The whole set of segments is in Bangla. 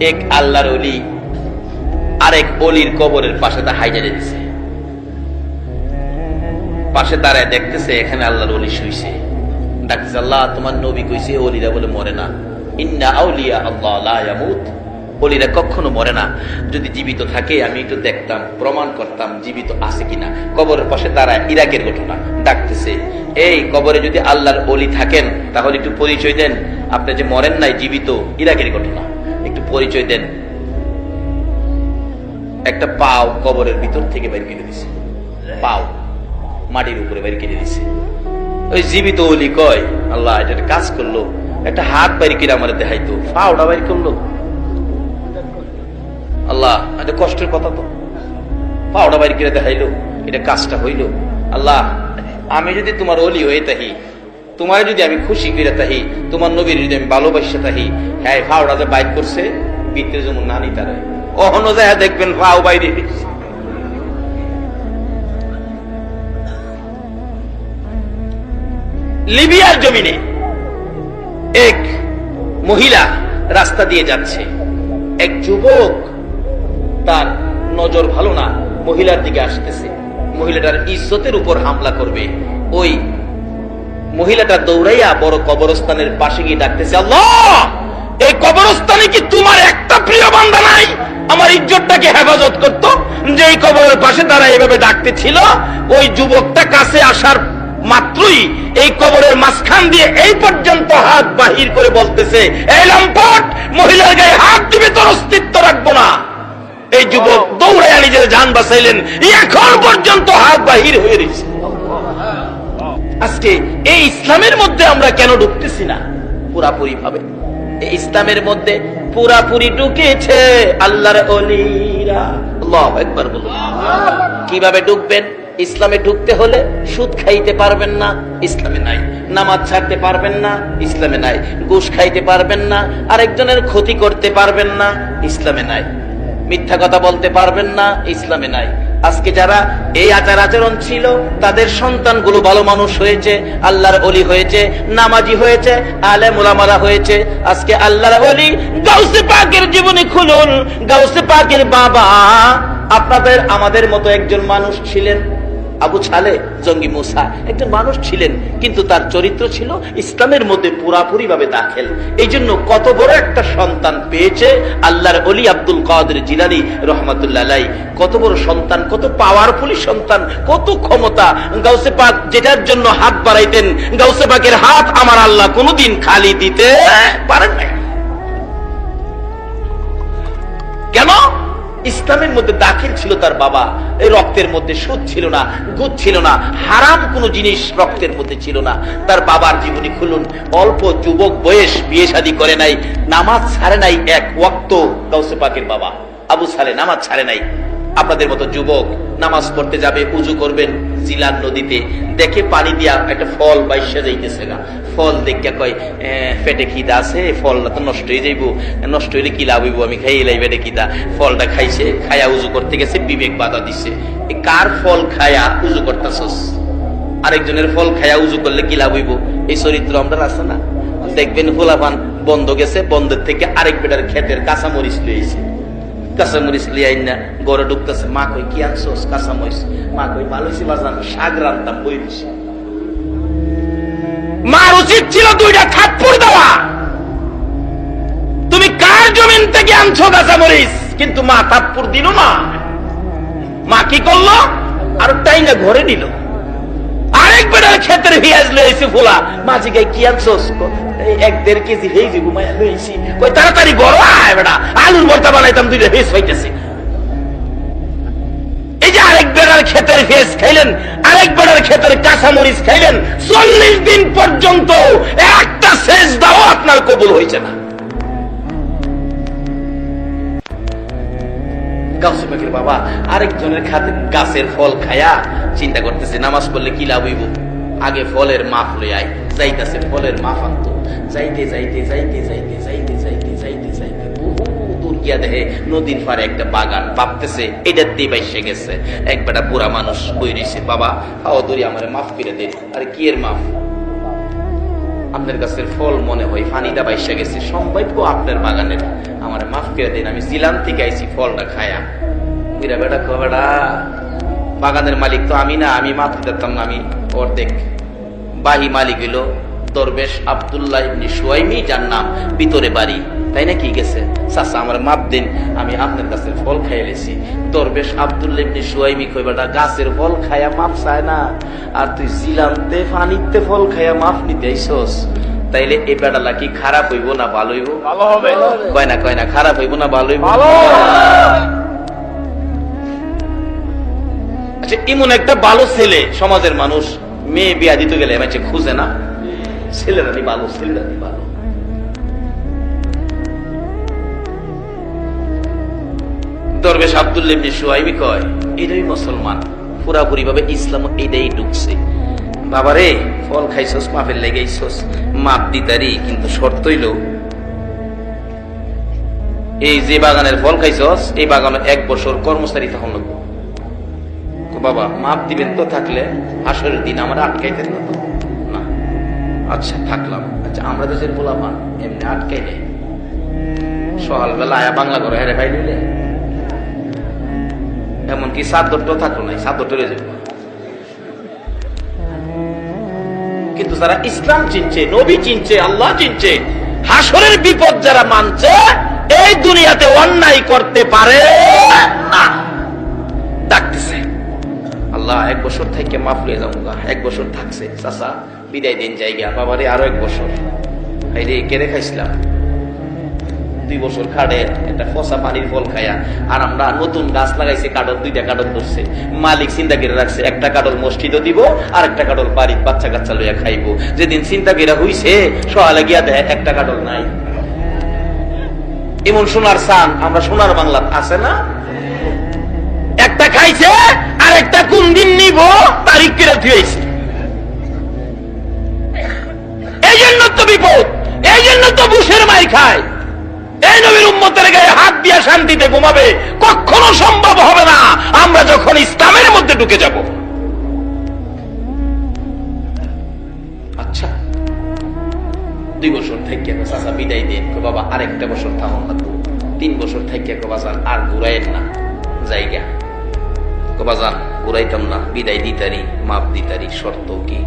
এক আল্লাহর ওলি আরেক অলির কবরের পাশে তা হাইজা দিতেছে, পাশে দাঁড়ায় দেখতেছে এখানে আল্লাহর ওলি শুইছে। ডাকতেছে, আল্লাহ তোমার নবী কইছে ওলিরা বলে মরে না, ইন্না আউলিয়া আল্লাহ লা ইয়ামুত, ওলিরা কখনো মরে না। যদি জীবিত থাকে আমি একটু দেখতাম, প্রমাণ করতাম জীবিত আছে কিনা। কবরের পাশে দাঁড়ায়, ইরাকের ঘটনা। ডাকতেছে, এই কবরে যদি আল্লাহর ওলি থাকেন তাহলে একটু পরিচয় দেন, আপনি যে মরেন নাই, জীবিত। ইরাকের ঘটনা, একটু পরিচয় দেন। একটা পাও কবরের ভিতর থেকে বের করে দিছে, পাও মাটির উপরে বের করে দিছে। ওই জীবিত ওলি কয়, আল্লাহ এটা কাজ করলো, একটা হাত বাইর করে আমার দেখাইতো, পাওটা বাইর করলো। আল্লাহ এটা কষ্টের কথা, তো পাওটা বাইর করে দেখাইলো, এটা কাজটা হইল। আল্লাহ আমি যদি তোমার ওলি হয়ে থাকি, তোমার যদি আমি খুশি করে থাকি, তোমার নবীর যদি আমি ভালোবাসা থাকি, হ্যাঁ পাওটা যে বাইর করছে ভিতরে যেমন নানি তারা অহনো যায় দেখবেন পাও বাইরে। লিবিয়ার জমিনে এক মহিলা রাস্তা দিয়ে যাচ্ছে, এক যুবক তার নজর ভালো না, মহিলার দিকে আসতেছে, মহিলাটার ইজ্জতের উপর হামলা করবে। ওই মহিলাটা দৌড়াইয়া বড় কবরস্থানের পাশে গিয়ে ডাকতেছে, আল্লাহ এই কবরস্থানে কি তোমার একটা প্রিয় বান্দা নাই আমার ইজ্জতটাকে হেফাজত করত, যে এই কবরের পাশে তারা এভাবে ডাকতে ছিল। ওই যুবকটা কাছে আসার মাত্রই এই কবরের মাঝখান দিয়ে এই পর্যন্ত হাত বাহির করে বলতেছে, এই লম্পট, মহিলার গায়ে হাত দিবে তোর অস্তিত্ব রাখবো না। এই যুবক দৌড়াইয়া নিজের জান বাঁচাইলেন, এখন পর্যন্ত হাত বাহির হয়ে রয়েছে। আজকে এই ইসলামের মধ্যে আমরা কেন ঢুকতেছি না পুরাপুরি ভাবে? এই ইসলামের মধ্যে পুরাপুরি ঢুকেছে আল্লাহর ওলিরা। আল্লাহু আকবার বলুন। কিভাবে ঢুকবেন? ইসলামে ঢুকতে হলে সুদ খাইতে পারবেন না, ইসলামে নাই। নামাজ ছাড়তে পারবেন না, ইসলামে নাই। ঘুষ খাইতে পারবেন না, আরেকজনের ক্ষতি করতে পারবেন না, ইসলামে নাই। মিথ্যা কথা বলতে পারবেন না, ইসলামে নাই। আজকে যারা এই আচার আচরণ ছিল তাদের সন্তানগুলো ভালো মানুষ হয়েছে, আল্লাহর ওলি হয়েছে, নামাজি হয়েছে, আলেম উলামারা হয়েছে। আজকে আল্লাহর ওলি গাউসে পাকের জীবনী খুলুন, গাউসে পাকের বাবা আপনাদের আমাদের মতো একজন মানুষ ছিলেন, আবু ছালে জঙ্গি মুসা একজন মানুষ ছিলেন, কিন্তু তার চরিত্র ছিল ইসলামের মধ্যে পুরাপুরি ভাবে দাখিল। এই জন্য কত বড় একটা সন্তান পেয়েছে আল্লাহর ওলি আব্দুল কাদের জিলানী রহমাতুল্লাহ আলাইহি। কত বড় সন্তান, কত পাওয়ারফুল সন্তান, কত ক্ষমতা। গাউসে পাক যেটার জন্য হাত বাড়াইতেন, গাউসে পাকের হাত আমার আল্লাহ কোনোদিন খালি দিতে পারেন না। কেন? ইসলামের মধ্যে দাখিল ছিল তার বাবা। এই রক্তের মধ্যে সুদ ছিল না, গুদ ছিল না, হারাম কোন জিনিস রক্তের মধ্যে ছিল না। তার বাবার জীবনী খুলুন, অল্প যুবক বয়স, বিয়ে শাদী করে নাই, নামাজ ছাড়ে নাই এক ওয়াক্ত। গাউসে পাকের বাবা আবু সালে নামাজ ছাড়ে নাই। আপনাদের মতো যুবক নামাজ পড়তে যাবে, উজু করবেন জিলান নদীতে, দেখে পানি দিয়া একটা ফল বাইশা যাইতেছে গা। ফল দেখে কয় পেটে খিদা আছে, ফলটা তো নষ্ট হয়ে যাইব, নষ্ট হইলে কি লাভ হইব, আমি খাইয়ে লাই পেটে খিদা। ফলটা খাইছে, খায়া উজু করতে গেছে, বিবেক বাধা দিচ্ছে, কার ফল খায়া উজু করতেছস? আরেকজনের ফল খায়া উজু করলে কি লাভ হইব? এই চরিত্র আমরা আছে না? দেখবেন ফুলাপান বন্ধ গেছে, বন্ধের থেকে আরেক বেটার ক্ষেতের কাঁচামরিচ লইছে, কাঁচামরিচ লিয়াই না গড়ে ঢুকতেছে। মা কই কি আনছোস? কাঁচামরিচ। মা কই ভালো হয়েছে বাজান, শাক রান্তাম বই দিছি। মার উচিত ছিল দুইটা থাপ্পড় দেওয়া, তুমি কার জমিন থেকে আনছো কাঁচামরিচ? কিন্তু মা থাপ্পড় দিল না। মা কি করলো? আর তাই না ঘরে নিল। আরেক বেটার ক্ষেতের পেঁয়াজ লইছে ফুলা, মা জিগাই কি আনছোস? 1-1.5 কেজি হেজি ঘুমাইয়া লইছি। কই তাড়াতাড়ি ঘর আয় বেটা, আলুর ভর্তা বানাইতাম, দুইটা হেজ হইতেছে। এই যে আরেক বেটার ক্ষেতের পেঁয়াজ খাইলেন, আরেক বেটার ক্ষেতের কাঁচামরিচ খাইলেন, 40 দিন পর্যন্ত একটা সেজদাও আপনার কবুল হয়েছে না। গাউসে পাকের বাবা আরেকজনের খাতে গাছের ফল খায়া চিন্তা করতেছে নামাজ পড়লে কি লাভ হইব, আগে ফলের মাফ লই আয়। যাইতেছে, ফলের মাফ আনতো, যাইতে যাইতে যাইতে যাইতে যাইতে যাইতে যাইতে যাইতে বহু দূর গিয়া দেখে নদীর পারে একটা বাগান, ভাবতেছে এটা দিয়ে বাইসে গেছে। এক বেটা বুড়া মানুষ বই রইছে, বাবা হাওয়া দূরে আমার মাফ করে দে। আরে কি এর মাফ? আপনার গাছের ফল মনে হয় পানিটা বাইসা গেছে, সম্ভাব্য আপনার বাগানের, আমার মাফ করে দিন, আমি জিলাম থেকে আইছি ফলটা খায়া। বুড়া বেটা বেটা বাগানের মালিক তো আমি না, আমি মাত্র দিতাম না, আমি অর্ধেক। বাহি মালিক হইল দরবেশ আব্দুল্লাহ ইবনে সুয়াইমি, যার নাম ভিতরে বাড়ি, তাই না? কি গেছে চাচা আমার মাপ দিন, আমি আপনার গাছের ফল খাইয়ে লেছি। দরবেশ আব্দুল্লাহ ইবনে সুয়াইমি কই বেটা গাছের ফল খায়া মাপ চায় না, আর তুই জিলামতে পানিতে ফল খায়া মাপ নিতে আইছস, তাইলে এই বেটালা কি খারাপ হইব না ভালো হইব? ভালো হবে। কয় না খারাপ হইব না ভালো হইব? আচ্ছা, এমন একটা ভালো ছেলে সমাজের মানুষ মেয়ে বিয়া দিতে গেলে মাঝে খুঁজে না, ছেলেরা নি ভালো, ছেলেরা নি ভালো। দরবেশ আব্দুল্লাহ ইবনে সুয়াইমি কয় এটাই মুসলমান, পুরাপুরি ভাবে ইসলাম এটাই ঢুকছে। বাবারে ফল খাইছস, মাপের লেগেইছস, মাপ দিতারি, কিন্তু শর্ত হইল এই যে বাগানের ফল খাইছস এই বাগানে 1 বছর কর্মচারী তখন লাগবে। বাবা মাপ দিবেন তো, থাকলে হাসরের দিন আমার আটকাইতেন না তো? না। আচ্ছা থাকলাম। আচ্ছা আমরা দেশের পোলাপান এমনি আটকাই নেই, সকালবেলা আয়া বাংলা করে হেরে ভাই নিলে, এমনকি সাদরটাও থাকলো নাই, সাদরটা রয়ে যাবে। কিন্তু যারা ইসলাম চিনছে, নবী চিনছে, আল্লাহ চিনছে, হাসরের বিপদ যারা মানছে, এই দুনিয়াতে অন্যায় করতে পারে না। ডাকতেছে আল্লাহ 1 বছর থেকে মাফ হয়ে যাবো, 1 বছর থাকছে চাচা বিদায় দিন জায়গা, বাবারে আরো 1 বছর। রে কেড়ে খাইছিলাম 2 বছর খাড়ে একটা ফসা পানির ফল খায়া, আর আমরা নতুন গাছ লাগাইছি, কাটল 2টা কাটল ধরছে, মালিক চিন্তা করে রাখছে 1টা কাটল মসজিদও দিব আর 1টা কাটল বাড়ির বাচ্চা কাচ্চা লইয়া খাইবো। যেদিন চিন্তা করে হইছে সকালে গিয়া দেয় 1টা কাটল নাই। এমন সোনার সান আমরা সোনার বাংলা আছে না? একটা খাইছে আর একটা কোন দিন নিব তারিখ করে ধুয়েছে। এই জন্য তো বিপদ, এই জন্য তো বুশের মাই খায়। এই নবীর উম্মতের গায়ে হাত দিয়া শান্তিতে ঘুমাবে কখনো সম্ভব হবে না আমরা যখন ইসলামের মধ্যে ঢুকে যাব। আচ্ছা 2 বছর থেকে চাচা বিদায় দিন, বাবা আরেকটা বছর থাকুন না, 3 বছর থেকে বাজান আর ঘুরাইেন না জায়গা, বাজান ঘুরাইতাম না, বিদায় দিতারি, মাপ দিতারি। শর্ত কি?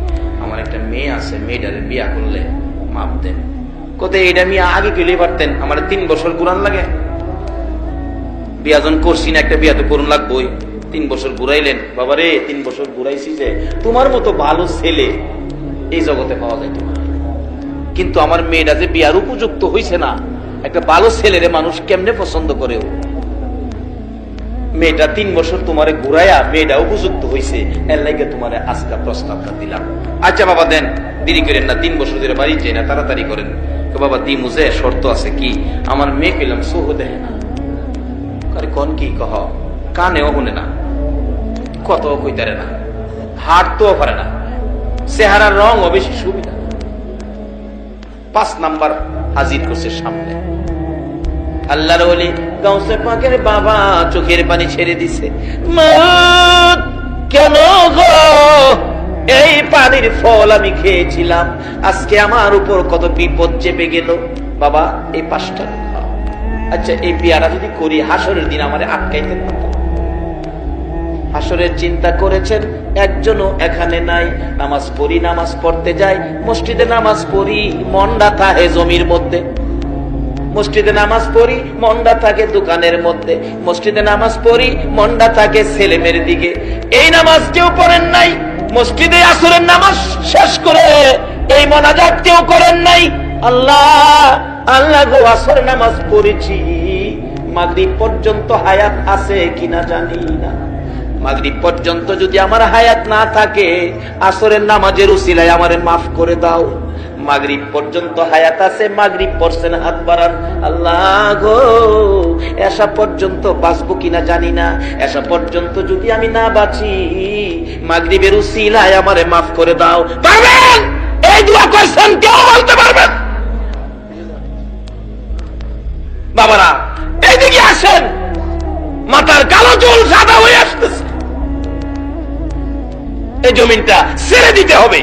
আমার একটা মেয়ে আছে, মেয়েটারে বিয়া করলে মাপ দেন। কোথায় এটা মেয়ে আগে গেলে পারতেন, আমার 3 বছর ঘুরান লাগে। বিয়া যখন করছি না, একটা বিয়া তো করুন লাগবোই। 3 বছর ঘুরাইলেন, বাবারে 3 বছর ঘুরাইছি যে তোমার মতো ভালো ছেলে এই জগতে পাওয়া যায় তোমার। কিন্তু আমার মেয়েটা যে বিয়ার উপযুক্ত হইছে না, একটা ভালো ছেলেরে মানুষ কেমনে পছন্দ করে? মেয়েটা 3 বছর তোমারে ঘুরাইয়া মেয়েটা উপযুক্ত হইছে, এর লাগে তোমারে আজকে প্রস্তাবটা দিলাম। আচ্ছা বাবা দেন, দেরি করেন না, 3 বছর ধরে বাড়ি যাই না, তাড়াতাড়ি করেন। বাবা দি মুজে শর্ত আছে কি? আমার মেয়ে পেলাম সোহ দেয় না। কোন কি কহ, কানেও শুনে না, কত কইতারে না, হাঁটতেও পারে না, চেহারার রং ও বেশি সুবিধা। 5 নাম্বার হাজির করছে সামনে। আল্লাহর ওলি গাউসে পাকের বাবা চোখের পানি ছেড়ে দিছে। মা কেন গো, এই পানির ফল আমি খেয়েছিলাম, আজকে আমার উপর কত বিপদ চেপে গেল। বাবা এই 5টা। আচ্ছা এই বিয়াটা যদি করি হাসরের দিন আমারে আটকাইতে পারত? হাসরের চিন্তা করেছেন, একজনও এখানে নাই। নামাজ পড়ি, নামাজ পড়তে যাই, মসজিদে নামাজ পড়ি, মন্ডা থাকে জমির মধ্যে। মসজিদে নামাজ পড়ি, মন্ডা থাকে দোকানের মধ্যে। মসজিদে নামাজ পড়ি, মন্ডা থাকে ছেলে মেয়ের দিকে। এই নামাজ কেউ পড়েন নাই, মসজিদে আসরের নামাজ শেষ করে এই মোনাজাত কেউ করেন নাই। আল্লাহ আল্লাহ গো, আসর নামাজ পড়েছি, মাগরিব পর্যন্ত হায়াত আছে কিনা জানি না। মাগরিব পর্যন্ত যদি আমার হায়াত না থাকে, আসরের নামাজের উসিলায় আমারে মাফ করে দাও। মাগরিব পর্যন্ত হায়াত আছে, মাগরিব পড়ছেন, হাত বাড়ান। আল্লাহ গো, এসা পর্যন্ত বাঁচবো কিনা জানি না। এসা পর্যন্ত যদি আমি না বাঁচি, মাগরিবের উসিলায় আমারে মাফ করে দাও। পারবেন? এই দোয়া কইছেন, কেউ বলতে পারবেন? বাবারা এইদিকে আসেন, মাথার কালো চুল সাদা হয়ে আসতেছে। এই জমিনটা ছেড়ে দিতে হবে।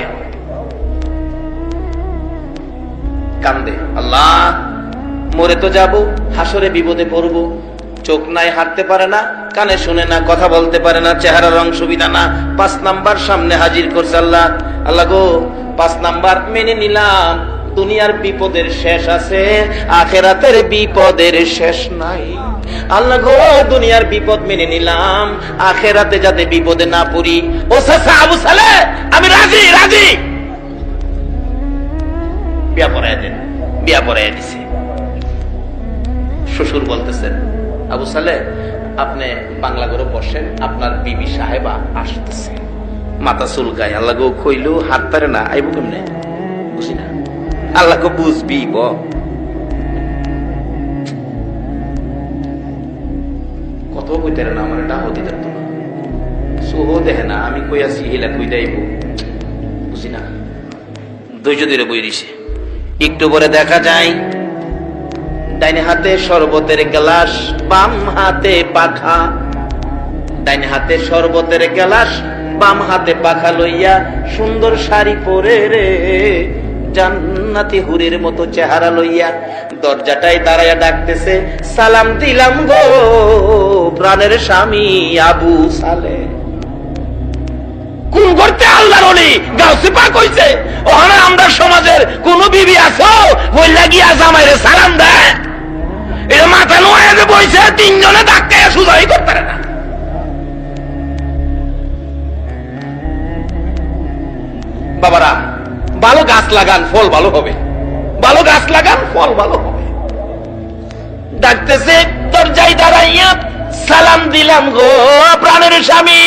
কান্দে, আল্লাহ মরে তো যাব, হাসরে বিপদে পড়ব। চোখ নাই, হাঁটতে পারে না, কানে শুনে না, কথা বলতে পারে না, চেহারার রং সুবিধা না। 5 নাম্বার সামনে হাজির করছে আল্লাহ। আল্লাহ গো, 5 নাম্বার মেনে নিলাম, দুনিয়ার বিপদের শেষ আছে, আখেরাতের বিপদের শেষ নাই। আল্লাহ গো, দুনিয়ার বিপদ মেনে নিলাম, আখেরাতে যাতে বিপদে না পড়ি। ও চাচা আবু সালেহ, আমি রাজি রাজি। বিয়া পড়ায় দেন। বিয়া পড়ায় দিছে। শ্বশুর বলতেছেন, আবু সালেহ আপনি বাংলা করে বসেন, আপনার বিবি সাহেবা আসতেছে। মাথা চুলকায়। আল্লাহ গো, কইলো হাত পারে না, আইব কেমনে? বুঝি না। আল্লাহ গো, বুঝবি ব। কত কইতে না আমার এটা হতে যেত না, সোহো দেখে না, আমি কই আছি হিলা কই যাইব, বুঝি না। ধৈর্য ধরে বই দিছে। একটু পরে দেখা যায় ডাইনে হাতে শরবতের গ্লাস, বাম হাতে পাখা। ডাইনে হাতে শরবতের গ্লাস, বাম হাতে পাখা লইয়া সুন্দর শাড়ি পরে রে, জান্নাতি হুরের মতো চেহারা লইয়া দরজাটায় দাঁড়াইয়া ডাকতেছে, সালাম দিলাম গো প্রাণের স্বামী আবু সালেহ। কোন করতে আল্লাহর ওলি গাউসে পাক হইছে। ওখানে আমরা সমাজের কোন বিবি আছো বইলা গিয়া জামাইরে সালাম দেয়, এটা মাথা নোয়া যে বইছে, 3 জনে ধাক্কায় সুজাই করতে পারে না। বাবারা, ভালো গাছ লাগান, ফল ভালো হবে। ভালো গাছ লাগান, ফল ভালো হবে। ডাকতেছে দরজায় দাঁড়াইয়া, সালাম দিলাম গো প্রাণের স্বামী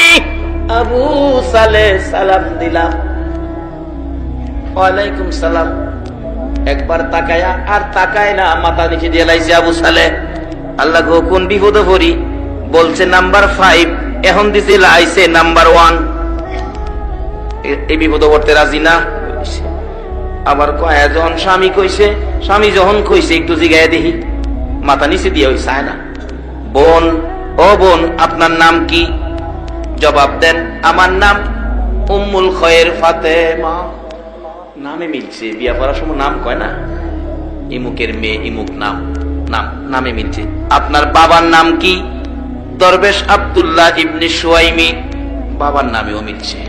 আবু সালেহ, সালাম দিলাম। ওয়ালাইকুম সালাম। একবার তাকায়া আর তাকায় না, মাথা নিচে দিয়ে লাইছে আবু সালেহ। আল্লাহ গো, কোন বিপদে পড়ি? বলছে নাম্বার 5, এখন দিছে লাইছে নাম্বার 1। এই বিপদে পড়তে রাজি না। আবার কয় যখন স্বামী কইছে, স্বামী যখন কইছে একটু জিগায় দেখি, মাথা নিচে দিয়ে ওই চায় না। বোন, ও বোন আপনার নাম কি? জবাব দেন, আমার নাম উম্মুল খয়ের ফাতেমা। নামে মিলছে, বিয়া পড়ার সময় নাম কয় না, ইমুকের মেয়ে ইমুক নাম, নামে মিলছে। আপনার বাবার নাম কি? দরবেশ আব্দুল্লাহ ইবনে সুয়াইমি। বাবার নামেও মিলছে,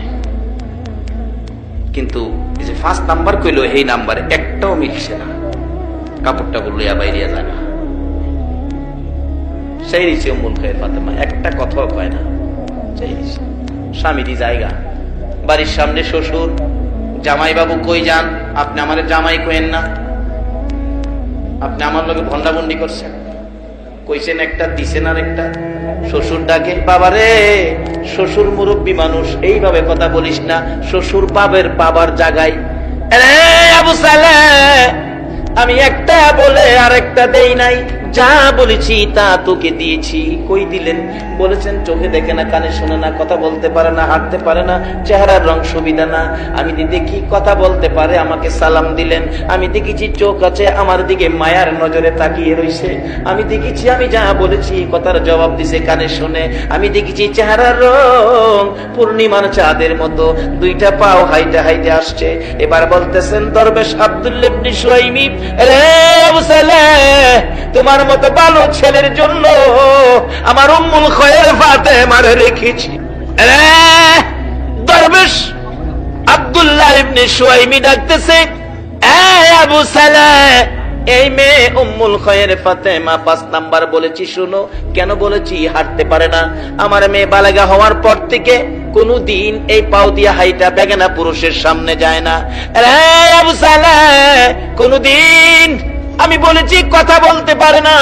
কিন্তু এই যে 5 নাম্বার কইলো, এই নাম্বারে একটাও মিলছে না। কাপড়টা বললো বাইরিয়া যায় না। সেই নিচে উম্মুল খয়ের ফাতেমা, একটা কথাও কয় না। স্বামীরই জায়গা, বাড়ির সামনে শ্বশুর। জামাই বাবু কই যান? আপনি আমার জামাই কইেন না, আপনি আমার লোকে ভন্ডাবন্ডি করছেন। কইছেন একটা, দিছেন আর একটা। শ্বশুর ডাকে, বাবারে, শ্বশুর মুরব্বী মানুষ, এইভাবে কথা বলিস না। শ্বশুর বাবার জায়গায়। আবু সালেহ, আমি একটা বলে আর একটা দেই নাই, যা বলেছি তা তোকে দিয়েছি। কই দিলেন? বলেছেন চোখে দেখে না, কানে শোনে না, কথা বলতে পারে না, হাঁটতে পারে না, চেহারার রং সুবিধা না। আমি দেখি কথা বলতে পারে, আমাকে সালাম দিলেন। আমি দেখেছি চোখ আছে, আমার দিকে মায়ার নজরে তাকিয়ে রইছে। আমি দেখেছি আমি যা বলেছি কথার জবাব দিছে, কানে শুনে। আমি দেখেছি চেহারার রং পূর্ণিমার চাঁদের মতো, 2টা পাও হাইটে হাইটে আসছে। এবার বলতেছেন দরবেশ আব্দুল্লাহ ইবনে সুয়াইমি, রে আবু সালেহ, তোমার মতো ভালো ছেলের জন্য আমার উম্মুল খয়ের ফাতেমারে রেখেছি। দরবেশ আব্দুল্লাহ ইবনে সুয়াইমি ডাকতেছে, আবু সালেহ, এই মেয়ে উম্মুল খয়ের ফাতেমা 5 নাম্বার বলেছি, শুনো। কেন বলেছি? হাঁটতে পারে না। আমার মেয়ে বালেগা হওয়ার পর থেকে কোনদিন এই পাও দিয়া হাইটা বেগানা পুরুষের সামনে যায় না। আবু সালেহ, কোনদিন আমি বলেছি কথা বলতে পারে না,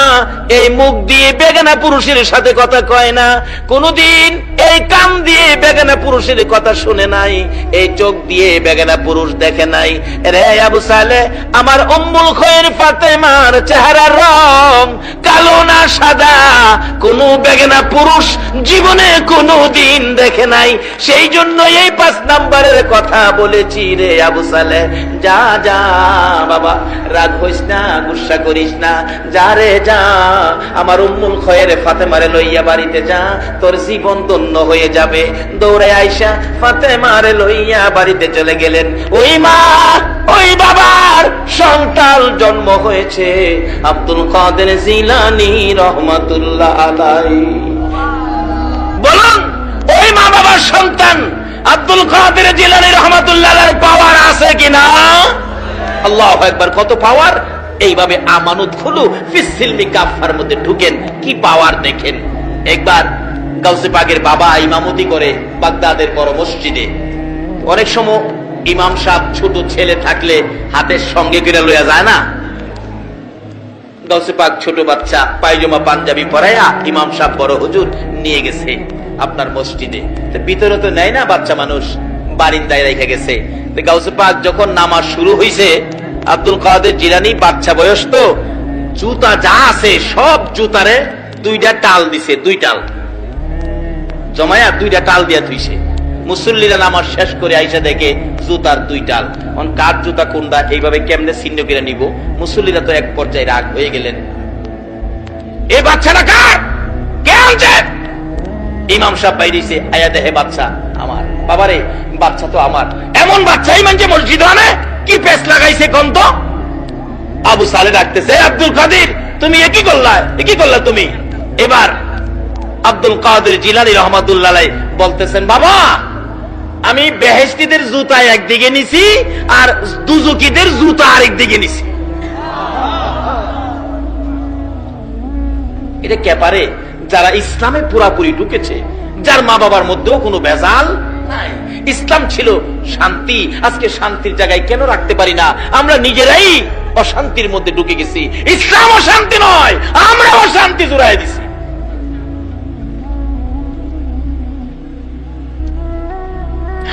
এই মুখ দিয়ে বেগানা পুরুষের সাথে কথা কয় না, কোনদিন এই কান দিয়ে বেগানা পুরুষের কথা শুনে নাই, এই চোখ দিয়ে বেগানা পুরুষ দেখে নাই। রে আবু সালেহ, আমার উম্মুল খয়ের ফাতেমার চেহারার রং কালো না সাদা, কোন বেগানা পুরুষ জীবনে কোনো দিন দেখে নাই। সেই জন্য এই 5 নাম্বারের কথা বলেছি রে আবু সালেহ। যা যা বাবা, রাগ হইস না, গুসা করিস না, যা রে যা, আমার উম্মুল খয়ের ফাতেমারে লইয়া বাড়িতে যা, তোর জীবন ধন্য হয়ে যাবে। দৌড়ে আইসা ফাতেমারে লইয়া বাড়িতে চলে গেলেন। ওই মা ওই বাবার সন্তান জন্ম হয়েছে আব্দুল কাদের জিলানী রহমাতুল্লাহ আলাইহি। বলুন, ওই মা বাবার সন্তান আব্দুল কাদের জিলানী রহমাতুল্লাহ আলাইহির পাওয়ার আছে কিনা? আল্লাহু আকবার। কত পাওয়ার! এইভাবে আমানত খুলু ফিসিলমি কাফার মধ্যে ঢুকেন, কি পাওয়ার দেখেন। একবার গাউসে পাকের বাবা ইমামতি করে বাগদাদের বড় মসজিদে। অনেক সময় ইমাম সাহেব ছোট ছেলে থাকলে হাতের সঙ্গে করে লইয়া যায় না। গাউসে পাক ছোট বাচ্চা পায়জামা পাঞ্জাবি পরাইয়া ইমাম সাহেব বড় হুজুর নিয়ে গেছে আপনার মসজিদে। ভিতরে তো নেয় না, বাচ্চা মানুষ বারিন্দায় রেখে গেছে। গাউসে পাক যখন নামাজ শুরু হয়েছে, আব্দুল কাদের জিলানী বাচ্চা বয়স তো, জুতা যা আছে সব জুতারে 2টা টাল দিছে, 2 টাল জমায়া 2টা টাল দিয়া থুইছে। মুসল্লিরা নামাজ শেষ করে আইসা দেখে জুতার 2 টাল। কার জুতা কোনটা এইভাবে কেমনে ছিন্ন করে নিব? মুসল্লিরা তো এক পর্যায়ে রাগ হয়ে গেলেন, এই বাচ্চাটা কার, কে আনছে? ইমাম সাহেব বাইরেছে, আয়া দেখে বাচ্চা আমার। বাবারে, বাচ্চা তো আমার। এমন বাচ্চাই মানছে মসজিদ আনে, কি পেস লাগাইছে কোন তো? আবু সালে ডাকতেছে, আব্দুল কাদের তুমি একই করলা তুমি। এবার আব্দুল কাদের জিলানী রহমাতুল্লাহ আলাইহি বলতেছেন, বাবা আমি বেহেশতীদের জুতা একদিকে নিছি আর দুজুকিদের জুতা আরেকদিকে নিছি। এটা কে পারে? যারা ইসলামে পুরাপুরি ঢুকেছে, যার মা বাবার মধ্যেও কোনো ভেজাল নাই। ইসলাম ছিল শান্তি। আজকে শান্তির জায়গায় কেন রাখতে পারি না? আমরা নিজেরাই অশান্তির মধ্যে ঢুকে গেছি। ইসলাম অশান্তি নয়, আমরা অশান্তি জুড়াই দিছি।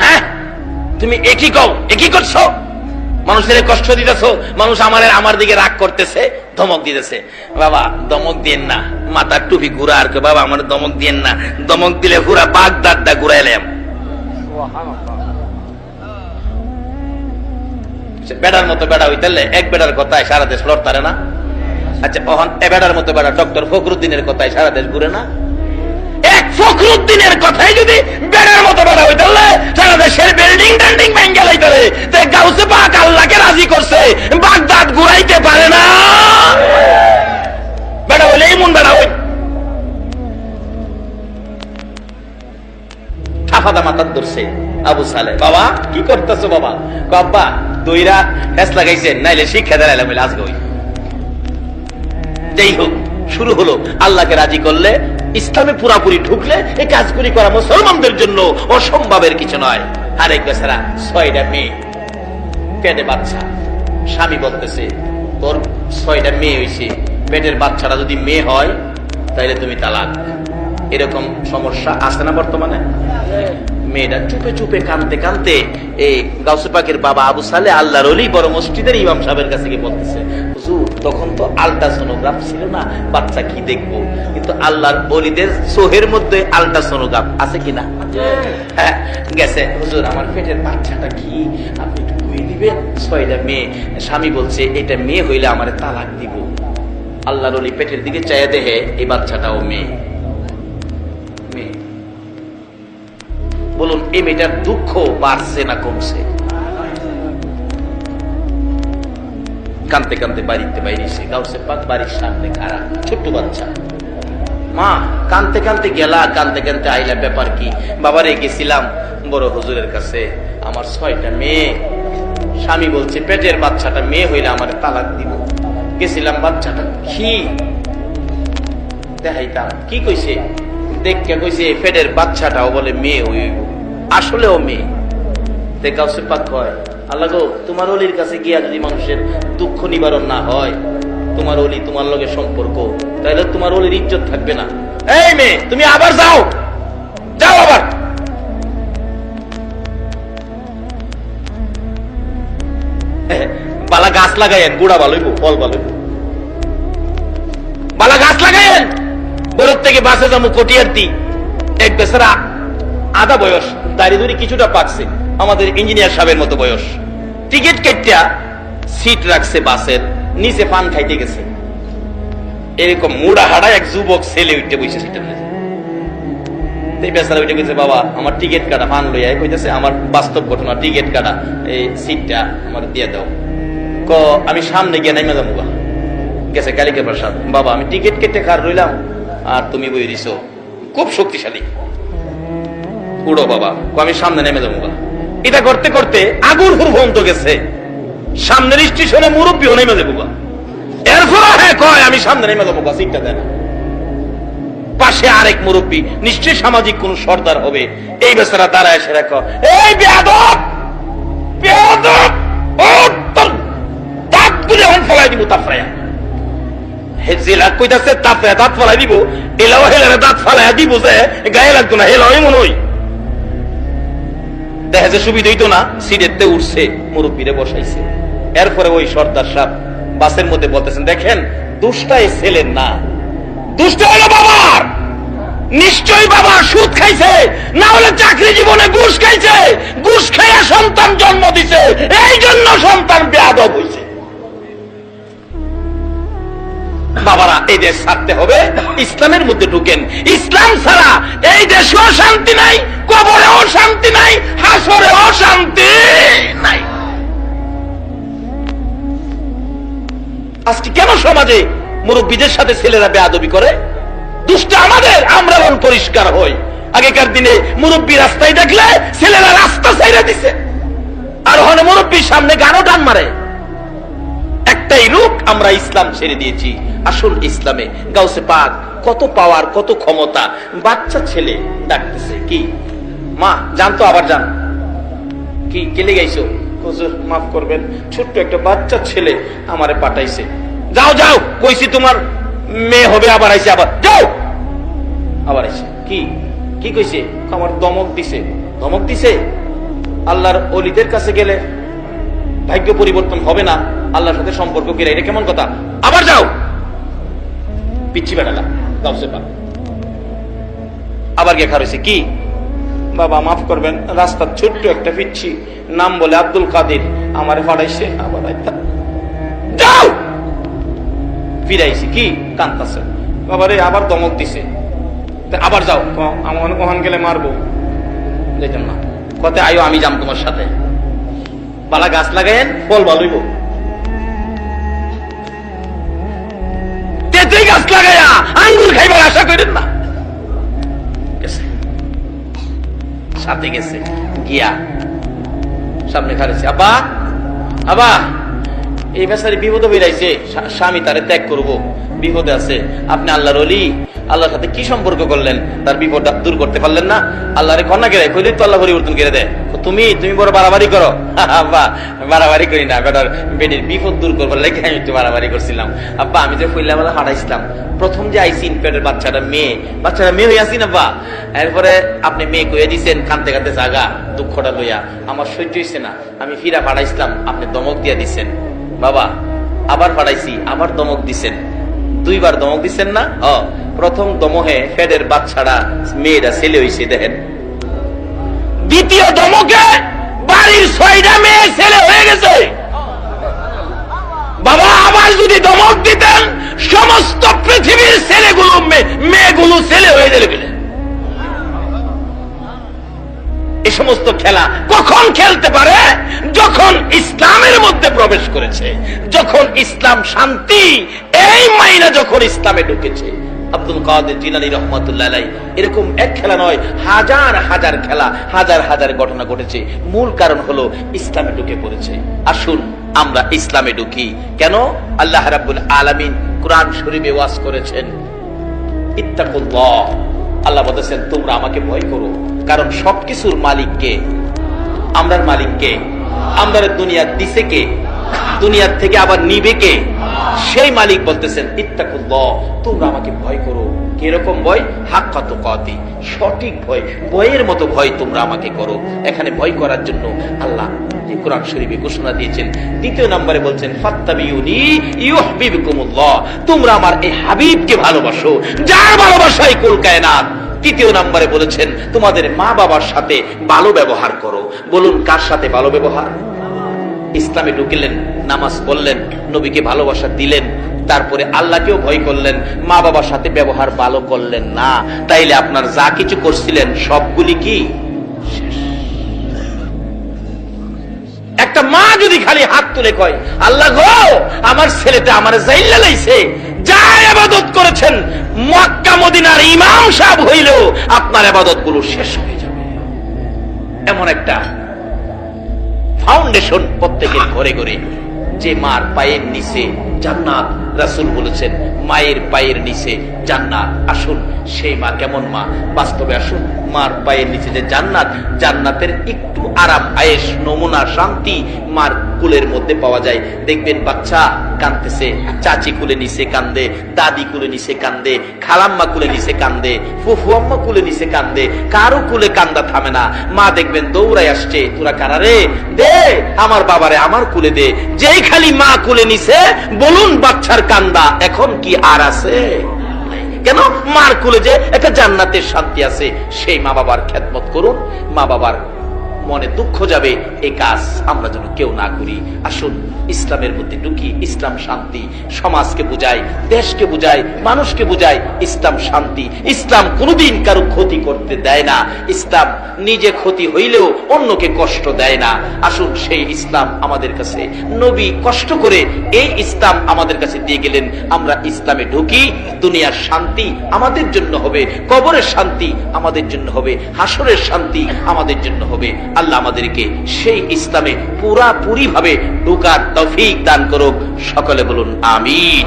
হ্যাঁ, তুমি একই করছো, মানুষের কষ্ট দিতেছ, মানুষ আমার দিকে রাগ করতেছে, ধমক দিতেছে। বাবা ধমক দিয়েন না, মাথার টুপি ঘুরা আর বাবা আমার ধমক দিয়েন না, ধমক দিলে পুরা বাগদাদটা ঘুরাইলাম। বেড়ার মতো বেড়া হইতে এক বেড়ার কথায় সারা দেশ লড়তারে না? আচ্ছা, এ বেড়ার মতো বেড়া ডক্টর ফখরুদ্দিনের কথায় সারা দেশ ঘুরে না? এক ফখরুদ্দিনের কথাই যদি বেড়ার মতো বেড়া হইতে সারা দেশের বিল্ডিং টেন্ডিং ভেঙে লাইতে, গাউসে পাক আল্লাহকে রাজি করছে, বাগদাদ ঘুরাইতে পারে না। বেড়া হইলে এমন বেড়া হই হাফাদা মাথার ধরছে আবু সালে। বাবা কি করতেছো? বাবা বাবা দইরা ফেস লাগাইছেন, নাইলে শিক্ষা দেলাইলাম আজকে। যাই হোক, শুরু হলো। আল্লাহকে রাজি করলে, ইসলামে পুরাপুরি ঢুকলে এই কাজগুলি করা মুসলমানদের জন্য অসম্ভবের কিছু নয়। আরেক বেচারা 6টা মেয়ে, পেটে বাচ্চা। স্বামী বলতেছে, তোর 6টা মেয়ে হয়েছে, পেটের বাচ্চাটা যদি মেয়ে হয় তাহলে তুমি তালাক। এরকম সমস্যা আছে না বর্তমানে? মেয়েটা চুপে চুপে কানতে কানতে এই গাউসে পাকের বাবা আবু সালে আল্লাহর ওলি বড় মসজিদের ইমাম সাহেবের কাছে গিয়ে বলতেছে, হুজুর তখন তো আল্ট্রাসোনোগ্রাফ ছিল না, বাচ্চা কি দেখবো? কিন্তু আল্লাহর ওলিদের সোহের মধ্যে আল্ট্রাসোনোগ্রাফ আছে কিনা? হ্যাঁ গেছে। হুজুর আমার পেটের বাচ্চাটা কি, আপনি একটু বুঝিয়ে দিবেন? 6টা মেয়ে। স্বামী বলছে, এটা মেয়ে হইলে আমার তালাক দিব। আল্লাহর ওলি পেটের দিকে চাইয়া দেখে এই বাচ্চাটাও মেয়ে। বলুন, এই মেয়েটার দুঃখ বাড়ছে না কমছে? কানতে কানতে বাড়িতে বাইরেছে। গাউসে পাক বাড়ির সামনে খাড়া, ছোট্ট বাচ্চা। মা কানতে কানতে গেলা, কানতে কানতে আইলা, ব্যাপার কি? বাবারে গেছিলাম বড় হুজুরের কাছে, আমার 6টা মেয়ে। স্বামী বলছে পেটের বাচ্চাটা মেয়ে হইলে আমার তালাক দিব। গেছিলাম, বাচ্চাটা কি দেখাইতাম। কি কইছে? দেখে কইছে পেটের বাচ্চাটাও বলে মেয়ে হইব, আসলেও মেয়ে। গাউসে পাক কয়, আল্লাহ গো, তোমার ওলির কাছে গিয়া যদি মানুষের দুঃখ নিবারণ না হয়, তোমার ওলি তোমার লগে সম্পর্ক, তাহলে তোমার ওলির ইজ্জত থাকবে না। এই মেয়ে তুমি আবার যাও, যাও আবার। বালা গাছ লাগাইয়েন, গুড়া ভালো হইব, ফল ভালো হইব। বালা গাছ লাগাইয়েন, ওর থেকে বাসে যাবো কটিয়ারতি, এক বেচারা আধা বয়স, দাঁড়িয়ে দড়ি কিছুটা পাকছে, আমাদের ইঞ্জিনিয়ার সাহেবের মতো বয়স, টিকিট কেটে সিট রাখছে বাসের নিচে, পান খাইতে গেছে। এরকম মুড়া হাড়া এক যুবক ছেলে উঠে বসে সিটের নিচে। বেচারা উঠে গেছে, বাবা আমার টিকিট কাটা, পান লইয়া কইতেছে আমার বাস্তব ঘটনা, টিকিট কাটা, এই সিটটা আমার দিয়ে দাও। আমি সামনে গিয়ে নাইমা যাবো গেছে কালিকা প্রসাদ, বাবা আমি টিকিট কেটে কার রইলাম আর তুমি বই দিছো, খুব শক্তিশালী, উড়ো বাবা, আমি সামনে নেমে যাবো। এটা করতে করতে আগুন পর্যন্ত গেছে, সামনের স্টেশনে মুরব্বীও নেমে যাবো। এরপর হ্যাঁ কয় আমি সামনে নেমে যাবো, সিটটা দেন। পাশে আরেক মুরব্বী, নিশ্চয়ই সামাজিক কোন সর্দার হবে, এই বেচারা দাঁড়ায় এসে রাখো, এই বেয়াদব বেয়াদব, ও তোর দাঁত গুলো এখন ফলাই দিব তাফরায়া। জেলা কইতাছে তাফরায়া দাঁত ফলাই দিব, এলাও হেলারে দাঁত ফালাইয়া দিব যে গায়ে লাগতো না, হেলাও মনে হই। দেখা যায় সুবিধা হইতো না, সিটেতে উঠছে, মুরব্বীরে বসাইছে। এরপরে ওই সর্দার সাহেব বাসের মধ্যে বলতেছেন, দেখেন দোষটা এই ছেলের না, দুষ্ট হলো বাবার, নিশ্চয়ই বাবা সুদ খাইছে, না হলে চাকরি জীবনে ঘুষ খাইছে, ঘুষ খাইয়া সন্তান জন্ম দিছে, এই জন্য সন্তান বেয়াদব হইছে। বাবারা এই দেশ ছাড়তে হবে, ইসলামের মধ্যে ঢুকেন। ইসলাম ছাড়া এই দেশেও শান্তি নাই, কবরেও শান্তি নাই, হাসরেও শান্তি নাই। আজকে কেন সমাজে মুরব্বীদের সাথে ছেলেরা বেয়াদবি করে? দুষ্ট আমাদের, আমরা মন পরিষ্কার হই। আগেকার দিনে মুরব্বী রাস্তায় দেখলে ছেলেরা রাস্তা ছাইড়া দিছে, আর ওখানে মুরব্বীর সামনে গানও টান মারে। একটাই রূপ, আমরা ইসলাম ছেড়ে দিয়েছি। আসল ইসলামে গাউসে পাক কত পাওয়ার, কত ক্ষমতা। বাচ্চা ছেলে ডাকতেছে, কি মা জানতো, আবার জান কি কেলে গাইছো? হুজুর মাফ করবেন, ছোট্ট একটা বাচ্চা ছেলে আমারে পাঠাইছে। যাও যাও, কইছি তোমার মেয়ে হবে, আবার আইছে, আবার যাও, আবার আইছে। কি কি কইছে? আমার দমক দিছে। ধমক দিছে? আল্লাহর ওলিদের কাছে গেলে ভাগ্য পরিবর্তন হবে না, আল্লাহর সাথে সম্পর্ক গেলে, এটা কেমন কথা? আবার যাও, পিচ্ছি বেটালা গাউসে পাক আবার গিয়ে খারইছে। কি বাবা মাফ করবেন, রাস্তার ছোট্ট একটা পিচ্ছি, নাম বলে আব্দুল কাদের, আমারে ফাড়াইছে, আবার যাও, ফিরাইছি। কি কান্তাছে? বাবারে আবার দমক দিছে, আবার যাও, আমার ওখান গেলে মারবো, যেতাম না, কত আয়ো আমি যাম তোমার সাথে, বালা গাছ লাগাইন, ফল ভালোইব। তেঁতুল গাছ লাগাইয়া আঙ্গুর খাইবার আশা করেন না। সাথে গেছে, গিয়া সামনে খারেছে, আব্বা আব্বা এই বেচারি বিপদে বেরাইছে, স্বামী তারে ত্যাগ করবো, বিপদে আছে, আপনি আল্লাহর ওলি, আল্লাহর সাথে কি সম্পর্ক করলেন, তার বিপদ দূর করতে পারলেন না, আল্লাহরে কন্যা গেলে কইলে তো আল্লাহ পরিবর্তন করে দেয়। তুমি বড় বাড়াবাড়ি করো। আব্বা বাড়াবাড়ি করি না, বেটার বেটির বিপদ দূর করবার লেগে আমি একটু বাড়াবাড়ি করছিলাম। আব্বা আমি যে ফইলা বেলা হারাইছিলাম, প্রথম যে আইসিন পেটের বাচ্চাটা মেয়ে হয়ে আসিন আব্বা, এরপরে আপনি মেয়ে কইয়া দিচ্ছেন, কানতে কানতে জাগা, দুঃখটা লইয়া আমার সহ্য হইছে না, আমি ফিরা পাঠাইছিলাম, আপনি দমক দিয়া দিচ্ছেন। বাবা আবার পাঠাইছি, আবার দমক দিচ্ছেন, দুইবার দমক দিচ্ছেন না? প্রথম দমহে ফেডের বাচ্চারা মেয়েরা ছেলে হইছে, দেখেন। দ্বিতীয় দমকে বাড়ির 6টা মেয়ে ছেলে হয়ে গেছে। বাবা আবার যদি দমক দিতেন, সমস্ত পৃথিবীর ছেলেগুলো মেয়েগুলো ছেলে হয়ে গেলে। এই সমস্ত খেলা কখন খেলতে পারে? যখন ইসলামের মধ্যে প্রবেশ করেছে, যখন ইসলাম শান্তি, এই মাইনা যখন ইসলামে ঢুকেছে। আব্দুল কাদের জিলানী রহমাতুল্লাহ আলাইহি এরকম এক খেলা নয়, হাজার হাজার খেলা, হাজার হাজার ঘটনা ঘটেছে। মূল কারণ হলো ইসলামে ঢুকে পড়েছে। আসুন আমরা ইসলামে ঢুকি। কেন? আল্লাহ রাব্বুল আলামিন কুরআন শরীফে ওয়াজ করেছেন, ইত্তাকুল্লাহ, আল্লাহ বলেছেন তোমরা আমাকে ভয় করো। কারণ সবকিছুর মালিক কে? আমরার মালিক কে? আমরা দুনিয়া দিছে কে? দুনিয়ার থেকে আবার নিবে কে? সেই মালিক বলতেছেন ইত্তাকুল্লাহ, তোমরা আমাকে ভয় করো। কিরকম ভয়? হাক্কা তুকাতি, সঠিক ভয়, ভয়ের মতো ভয় তোমরা আমাকে করো। এখানে ভয় করার জন্য আল্লাহ কোরআন শরীফে ঘোষণা দিয়েছেন। দ্বিতীয় নম্বরে বলছেন ফাত্তাবিউনি ইউহিব্বুকুমুল্লাহ, তোমরা আমার এই হাবিবকে ভালোবাসো, যার ভালোবাসায় কুল কায়নাত। তৃতীয় নম্বরে বলেছেন তোমাদের মা বাবার সাথে ভালো ব্যবহার করো। বলুন কার সাথে ভালো ব্যবহার? ইসলামে ঢুকলেন, নামাজ পড়লেন, নবীকে ভালোবাসা দিলেন, তারপরে আল্লাহকেও ভয় করলেন, মা বাবার সাথে ব্যবহার ভালো করলেন না, তাইলে আপনার যা কিছু করছিলেন সবগুলি কি শেষ। একটা মা যদি খালি হাত তুলে কয় আল্লাহ গো আমার ছেলেটা আমার জাইল্লা লাইছে, যা ইবাদত করেছেন মক্কা মদিনার ইমাম সাহেব হইলেও আপনার ইবাদত গুলো শেষ হয়ে যাবে। এমন একটা ফাউন্ডেশন প্রত্যেকের ঘরে ঘরে, যে মার পায়ের নিচে জান্নাত। রাসূল বলেছেন মায়ের পায়ের নিচে জান্নাত। আসুন সেই মা কেমন মা, বাস্তবে আসুন মার পায়ের নিচে যে জান্নাত, জান্নাতের একটু আরাম আয়েশ নমুনা শান্তি মার কুলের মধ্যে পাওয়া যায়। দেখবেন বাচ্চা কাঁদতেছে, চাচি কুলে নিচে কান্দে, দাদি কুলে নিচে কান্দে, খালাম্মা কুলে নিচে কান্দে, ফুফু আম্মা কুলে নিচে কান্দে, কারো কুলে কান্দা থামে না। মা দেখবেন দৌড়াই আসছে, তোরা কারা রে, দে আমার বাবারে আমার কুলে দে। যেই খালি মা কুলে নিছে, বলুন বাচ্চার কান্দা এখন কি আর আছে? কেন? মার কুলে যে একটা জান্নাতের শান্তি আছে। সেই মা বাবার খেদমত করুন, মা বাবার মনে দুঃখ যাবে, এই কাজ আমরা যেন কেউ না করি। আসুন ইসলামের মধ্যে ঢুকি। ইসলাম শান্তি, সমাজকে বুঝায়, দেশকে বুঝায়, মানুষকে বুঝায়। ইসলাম শান্তি, ইসলাম কোনোদিন কারো ক্ষতি করতে দেয় না। ইসলাম নিজে ক্ষতি হইলেও অন্যকে কষ্ট দেয় না। আসুন সেই ইসলাম আমাদের কাছে নবী কষ্ট করে এই ইসলাম আমাদের কাছে দিয়ে গেলেন। আমরা ইসলামে ঢুকি, দুনিয়ার শান্তি আমাদের জন্য হবে, কবরের শান্তি আমাদের জন্য হবে, হাসরের শান্তি আমাদের জন্য হবে। আল্লাহ আমাদেরকে সেই ইসলামে পুরাপুরি ভাবে ঢোকার তৌফিক দান করুক। সকলে বলুন আমিন।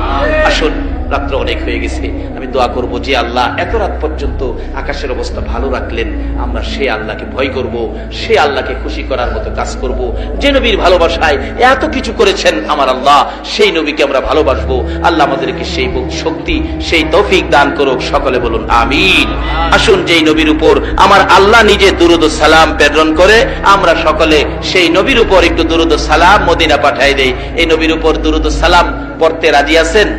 আসুন রাত্র অনেক হয়ে গেছে, আমি দোয়া করব যে আল্লাহ এত রাত পর্যন্ত আকাশের অবস্থা ভালো রাখলেন, আমরা সেই আল্লাহকে ভয় করব, সেই আল্লাহকে খুশি করার মতো কাজ করব। যে নবীর ভালোবাসায় এত কিছু করেছেন আমার আল্লাহ, সেই নবীকে আমরা ভালোবাসবো। আল্লাহ আমাদেরকে সেই শক্তি, সেই তৌফিক দান করুক। সকলে বলুন আমিন। আসুন যেই নবীর উপর আমার আল্লাহ নিজে দুরূদ ও সালাম প্রেরণ করে, আমরা সকলে সেই নবীর উপর একটু দুরূদ ও সালাম মদিনা পাঠাই দেই। এই নবীর উপর দুরূদ ও সালাম পড়তে রাজি আছেন?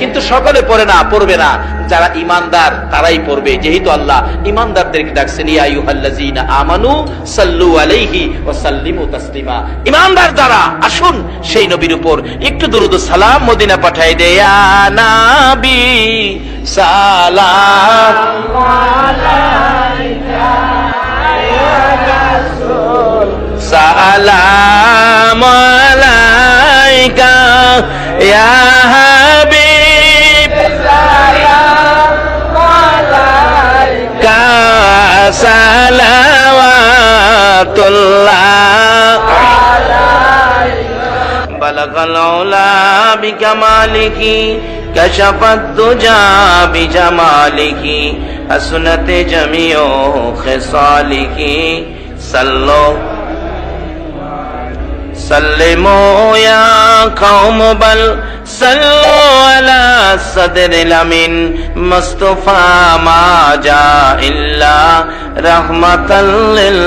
কিন্তু সকলে পড়ে না, পড়বে না, যারা ইমানদার তারাই পড়বে। যেহেতু আল্লাহ ইমানদারদেরকে ডাকছেন ইয়া আইয়ুহাল্লাযীনা আমানু সাল্লু আলাইহি ওয়া সাল্লিমু তাসলিমা। ইমানদার যারা, আসুন সেই নবীর উপর একটু দুরূদ ও সালাম মদিনা পাঠাই দেই। ইয়া নবী সালাম আলাইকা, ইয়া রাসূল সালাম আলাইকা, ইয়া হাবিব সালাম আলাইকা, সালাওয়াতুল্লাহ আলাইকা। বালাগাল উলা বিকামালিহি, কাশাফাত দুজা বিজামালিহি, হাসনাত জামিউ খিসালিহি, সাল্লু সাল্লিমু ইয়া কওম বাল সাল্লু আলা সাদরিল আমিন, মুস্তাফা মা জা ইল্লা রাহমাতাল লিল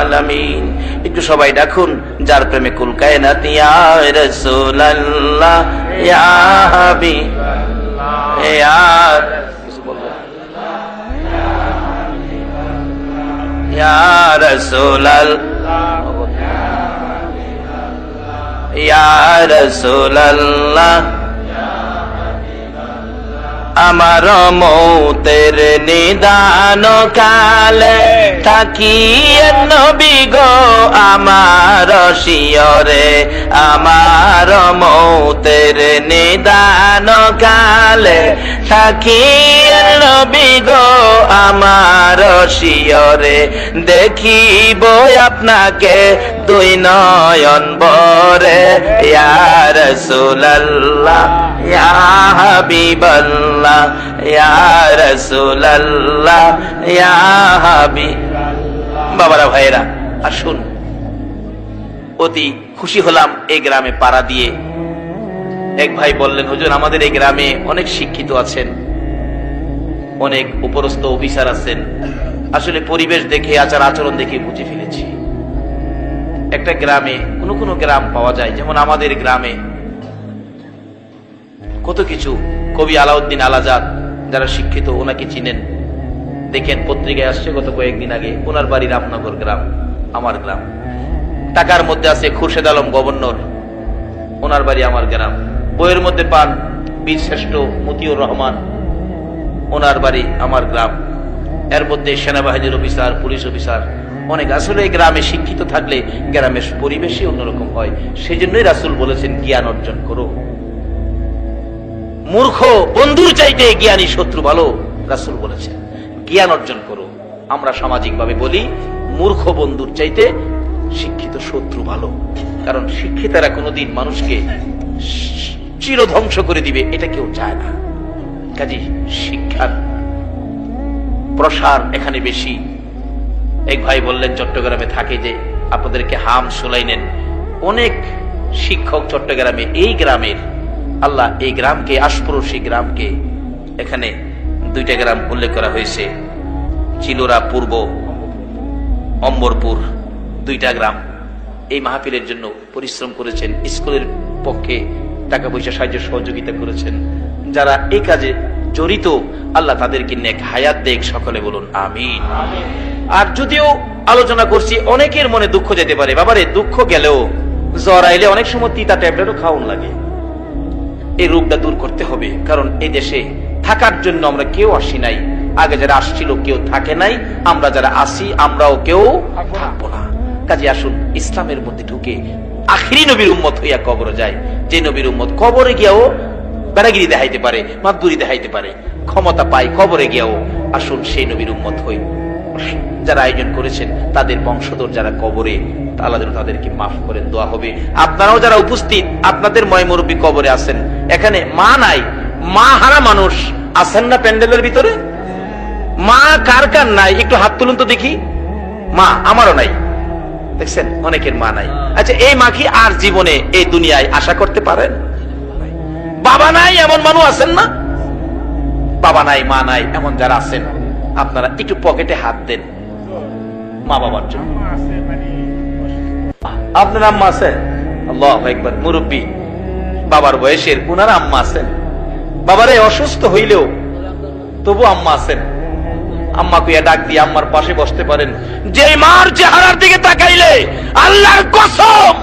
আলামিন। একটু সবাই ডাকুন যার প্রেমে কুল কায়নাত, ইয়া রাসূলুল্লাহ ইয়া হাবিবাল্লাহ ইয়া ইয়া রাসূলুল্লাহ ইয়া রাসূলুল্লাহ। আমার মৌতের নিদান কালে থাকিয়ে নবী গো আমার শিয়রে, আমার মৌতের নিদান কালে থাকিয়ে নবী গো আমার শিয়রে, দেখিব আপনাকে দুই নয়ন ভরে, ইয়া রাসূলুল্লাহ ইয়া হাবিবাল্লাহ ইয়া রাসূলুল্লাহ ইয়া হাবিবাল্লাহ। বাবারা ভাইরা আসুন, অতি খুশি হলাম এই গ্রামে পাড়া দিয়ে এক ভাই বললেন, হুজুর আমাদের এই গ্রামে অনেক শিক্ষিত আছেন, অনেক উপরস্থ অফিসার আছেন, আসলে পরিবেশ দেখে আচার আচরণ দেখে বুঝে ফেলেছি একটা গ্রামে কোন গ্রাম পাওয়া যায়, যেমন আমাদের গ্রামে কত কিছু। কবি আলাউদ্দিন আলাজাদ যারা শিক্ষিত ওনাকে চিনেন, দেখেন পত্রিকায় আসছে গত কয়েকদিন আগে, ওনার বাড়ি রামনগর গ্রাম, আমার গ্রাম। টাকার মধ্যে আছে খুরশেদ আলম গভর্নর, ওনার বাড়ি আমার গ্রাম। বইয়ের মধ্যে পান বীর শ্রেষ্ঠ মতিউর রহমান, ওনার বাড়ি আমার গ্রাম। এর মধ্যে সেনাবাহিনীর অফিসার, পুলিশ অফিসার অনেক। আসলে গ্রামে শিক্ষিত থাকলে গ্রামের পরিবেশই অন্যরকম হয়। সেই জন্যই রাসূল বলেছেন জ্ঞান অর্জন করো। মূর্খ বন্ধুর চাইতে জ্ঞানী শত্রু ভালো, রাসূল বলেছেন জ্ঞান অর্জন করো। আমরা সামাজিক ভাবে বলি মূর্খ বন্ধুর চাইতে শিক্ষিত শত্রু ভালো, কারণ শিক্ষিতরা কোনোদিন মানুষকে চিরধ্বংস করে দিবে এটা কেউ চায় না। কাজে শিক্ষার প্রসার এখানে বেশি। এক ভাই বললেন চট্টগ্রামে থাকে যে আপনাদেরকে হাম শোনাইলেন, অনেক শিক্ষক চট্টগ্রামে, এই গ্রামের আল্লাহ এই গ্রামকে, আশপড়শী গ্রামকে, এখানে দুইটা গ্রাম উল্লেখ করা হয়েছে, চিলোরা পূর্ব, অম্বরপুর, দুইটা গ্রাম এই মাহফিলের জন্য পরিশ্রম করেছেন, স্কুলের পক্ষে টাকা পয়সা সাহায্য সহযোগিতা করেছেন। যারা এই কাজে জড়িত আল্লাহ তাদেরকে নেক হায়াত দেখ, সকলে বলুন আমিন। আর যদিও আলোচনা করছি, অনেকের মনে দুঃখ যেতে পারে, বাবারে দুঃখ গেলেও জ্বর আইলে অনেক সময় তিতা ট্যাবলেটও খাওয়ান লাগে। এই রোগটা দূর করতে হবে, কারণ এই দেশে থাকার জন্য আমরা কেউ আসি নাই। আগে যারা আসছিল কেউ থাকে নাই, আমরা যারা আসি আমরাও কেউ থাকবো না। কাজে আসুন ইসলামের মধ্যে ঢুকে আখিরি নবীর উম্মত হইয়া কবরে যায়। যে নবীর উম্মত কবরে গিয়াও বেড়াগিরি দেখাইতে পারে, মাতগুরি দেখাইতে পারে, ক্ষমতা পায় কবরে গিয়াও, আসুন সেই নবীর উম্মত হই। যারা আয়োজন করেছেন তাদের বংশধর যারা কবরে, আল্লাহ যেন তাদেরকে মাফ করেন, দোয়া হবে। আপনারাও যারা উপস্থিত, আপনাদের ময় মুরব্বী কবরে আছেন, এখানে মা নাই, মা হারা মানুষ আছেন না প্যান্ডেলের ভিতরে? মা কার কার নাই একটু হাত তুলুন তো দেখি। মা আমারও নাই, দেখছেন অনেকের মা নাই। আচ্ছা এই মা কি আর জীবনে এই দুনিয়ায় আশা করতে পারেন? বাবা নাই এমন মানুষ আছেন না? বাবা নাই মা নাই এমন যারা আছেন, আপনারা একটু পকেটে হাত দেন মা বাবার জন্য। আপনার আম্মা আছেন? আল্লাহু আকবার, মুরব্বী বাবার বয়সের, উনার আম্মা আছেন। বাবারে অসুস্থ হইলেও তবু আম্মা আছেন, আম্মা কুইয়া ডাক দিয়ে আম্মার পাশে বসতে পারেন। যে মার চেহারার দিকে তাকাইলে আল্লাহর কসম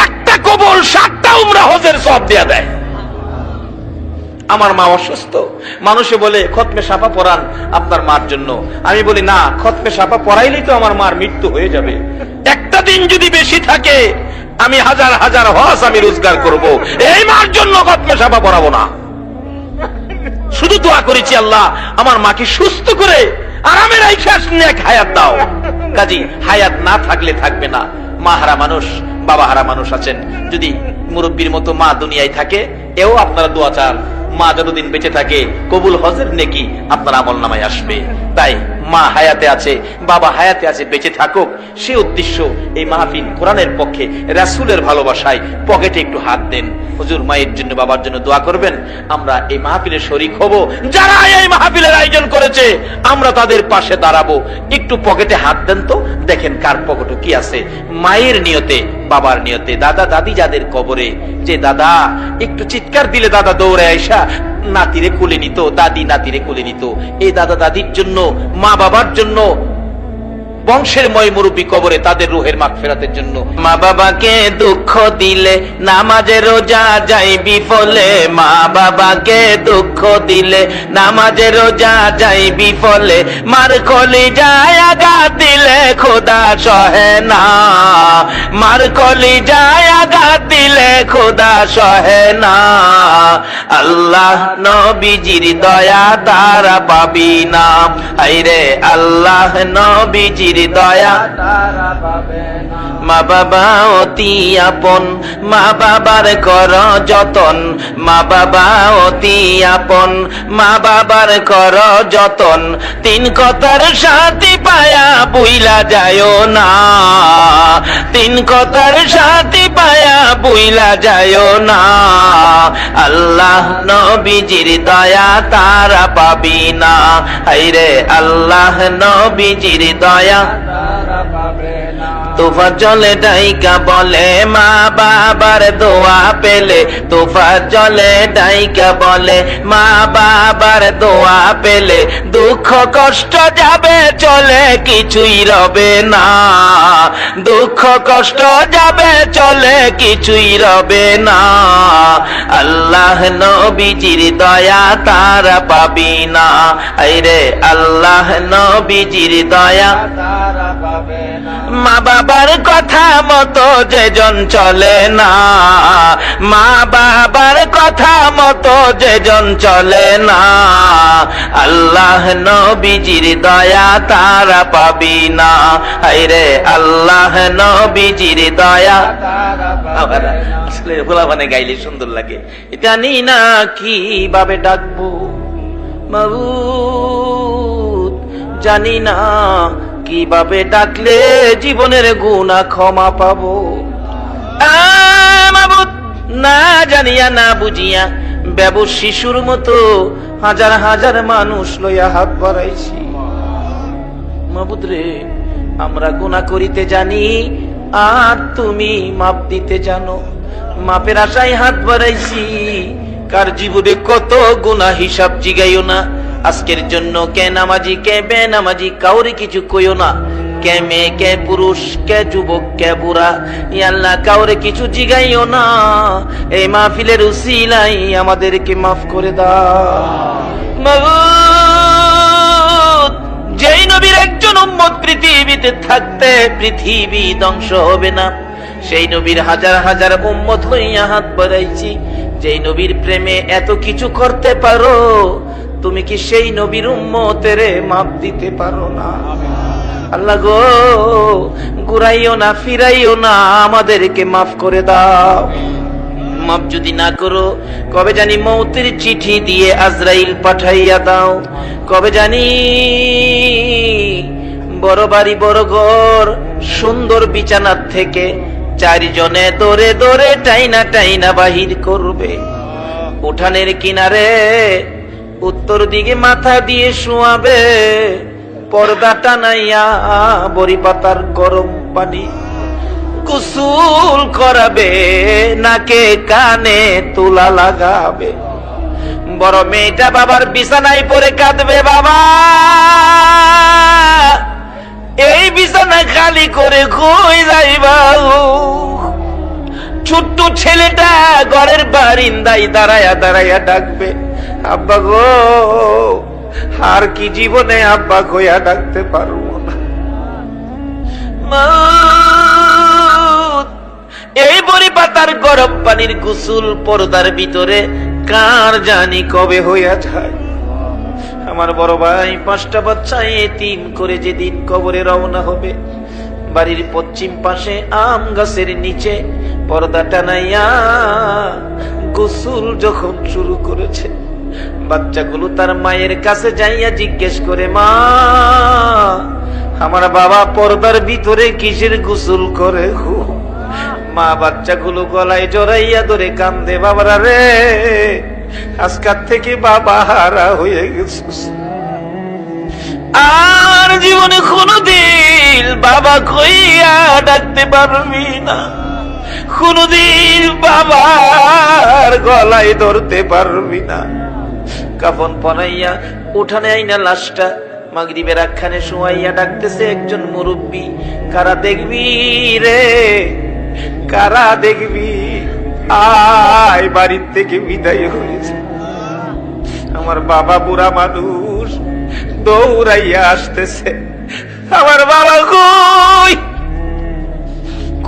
একটা কবুল 7টা উমরা হজের সওয়াব দেয়া দেয়। আমার মা অসুস্থ, মানুষে বলে খতমে সাফা পড়ান আপনার মার জন্য। আমি বলি না, খতমে সাফা পড়াইলেই তো আমার মার মৃত্যু হয়ে যাবে। একটা দিন যদি বেশি থাকে আমি হাজার হাজার হজ আমি রোজগার করব, এই মার জন্য খতমে সাফা পড়াবো না। শুধু দোয়া করেছি আল্লাহ আমার মাকে সুস্থ করে আরামের নেক হায়াত দাও। কাজী হায়াত না থাকলে থাকবে না। মা হারা মানুষ, বাবা হারা মানুষ আছেন, যদি মুরব্বীর মতো মা দুনিয়ায় থাকে, এও আপনারা দোয়া চান মা যতদিন বেঁচে থাকে কবুল হজের নেকি আপনার আমল নামায় আসবে। তাই মা হায়াতে আছে, বাবা হায়াতে আছে, বেঁচে থাকুক, সে উদ্দেশ্য এই মাহফিল কোরআনের পক্ষে, রাসূলের ভালোবাসায় পকেটে একটু হাত দেন। হুজুর মায়ের জন্য বাবার জন্য দোয়া করবেন। আমরা এই মাহফিলে শরীক হব, যারা এই মাহফিলের আয়োজন করেছে আমরা তাদের পাশে দাঁড়াবো। একটু পকেটে হাত দেন তো, দেখেন কার পকেটে কি আছে। মায়ের নিয়তে, বাবার নিয়তে, দাদা দাদি যাদের কবরে, যে দাদা একটু চিৎকার দিলে দাদা দৌড়ে আইসা নাতিরে কোলে নিত, দাদি নাতিরে কোলে নিত, এই দাদা দাদির জন্য, মা বাবার জন্য, বংশের ময় মুরব্বী কবরে, তাদের রুহের মাগফিরাতের জন্য। মা বাবাকে দুঃখ দিলে নামাজে রোজা যায় বিফলে, মা বাবাকে দুঃখ দিলে নামাজে রোজা যায় বিফলে, মার কলিজায় আঘাত দিলে খোদা সহে না, মার কলিজায় আঘাত দিলে খোদা সহে না। আল্লাহ নবীজির দয়া তারা পাবি না, আইরে আল্লাহ নবীজির দয়া তারা পাবে না। মা বাবা অতি আপন, মা বাবার কর যতন, মা বাবা অতি আপন, মা বাবার কর যতন। তিন কথার সাথী পায়া বুইলা যায়ও না, তিন কথার সাথী পায়া বুইলা যায়ও না। আল্লাহ নবীজির দয়া তারা পাবি না, হায়রে আল্লাহ নবীজির দয়া তারা পাবে না। তোফা জলে ডাইকা বলে মা বাবার দোয়া পেলে, তোফা জলে ডাইকা বলে মা বাবার দোয়া পেলে, দুঃখ কষ্ট যাবে চলে কিছুই রবে না, দুঃখ কষ্ট যাবে চলে কিছুই রবে না। আল্লাহ নবীজির দয়া তারা পাবি না, আইরে আল্লাহ নবীজির দয়া তারা পাবে না। মা বাবার কথা মতো যেজন চলে না, মা বাবার কথা মতো যেজন চলে না, আল্লাহ নবীজির দয়া তারা পাবি না, হায়রে আল্লাহ নবীজির দয়া তারা পাবে না। আসলে গোলাপানে গাইলে সুন্দর লাগে। জানি না কিভাবে ডাকবো মাবুদ, জানি না কিভাবে ডাকলে জীবনের গুনাহ ক্ষমা পাবো। মাবুদ না জানিয়া না বুঝিয়া বেবুস শিশুর মতো হাজার হাজার মানুষ লইয়া হাত বাড়াইছি। মাবুদ রে, আমরা গুনাহ করিতে জানি আর তুমি মাপ দিতে জানো, মাপের আশায় হাত বাড়াইছি। কার জীবনে কত গুনাহ হিসাব জিগাইও না। আজকের জন্য কে নামাজি কে বেনামাজি কাউরে কিছু কইও না, কে মেয়ে কে পুরুষ কে যুবক কে বুড়া, আল্লাহ কাউরে কিছু জিগাইও না। এই মাহফিলের উসিলাই আমাদেরকে মাফ করে দাও মাবুদ। যেই নবীর একজন উম্মত পৃথিবীতে থাকতে পৃথিবী ধ্বংস হবে না, সেই নবীর হাজার হাজার উম্মত লইয়া হাত বাড়াইছি। যেই নবীর প্রেমে এত কিছু করতে পারো, তুমি কি সেই নবীর উম্মতের মাপ দিতে পারো না? আল্লাহ গো, ঘুরাইও না ফিরাইও না, আমাদেরকে মাফ করে দাও। মাফ যদি না করো, কবে জানি মৌতের চিঠি দিয়ে আজরাইল পাঠাইয়া দাও। কবে জানি বড় বাড়ি বড় ঘর সুন্দর বিছানার থেকে চারজনে দৌড়ে দৌড়ে টাইনা টাইনা বাহির করবে। উঠানের কিনারে উত্তর দিকে মাথা দিয়ে শুয়াবে, পর্দা টানাইয়া বড়ি পাতার গরম পানি গোসল করাবে, নাকে কানে তুলা লাগাবে। বড় মেয়েটা বাবার বিছানায় পড়ে কাঁদবে, বাবা এই বিছানা খালি করে কই যাইবা? ছোট্ট ছেলেটা ঘরের বারিন্দায় দাঁড়ায়া দাঁড়ায়া ডাকবে, আব্বা গো। আর কি জীবনে আব্বা কইয়া ডাকতে পারবো না। এই বড়ি পাতার গরম পানির গোসল পর্দার ভিতরে কার জানি কবে হইয়া যায়। আমার বড় ভাই 5টা বাচ্চা এতিম করে যেদিন কবরে রওনা হবে, বাড়ির পশ্চিম পাশে আম গাছের নিচে পর্দা টানাইয়া গোসল যখন শুরু করেছে, বাচ্চাগুলো তার মায়ের কাছে যাইয়া জিজ্ঞেস করে, মা আমার বাবা পর্দার ভিতরে কিসের গোসল করে? মা বাচ্চাগুলো গলায় জড়াইয়া ধরে কান্দে, বাবারা রে আজকাল থেকে বাবা হারা হয়ে গেছিস, আর জীবনে কোনদিন বাবা কইয়া ডাকতে পারবি না, কোনদিন বাবার গলায় ধরতে পারবি না। কাফন পনাইয়া উঠানে আইনা লাশটা মাগরিবের আখ্যানে শোয়াইয়া ডাকতেছে একজন মুরব্বী, কারা দেখবি রে, কারা দেখবি, আয় বাড়ির থেকে বিদায় হয়েছে। আমার বাবা বুড়া মানুষ দৌড়াইয়া আসতেছে, আমার বাবা কই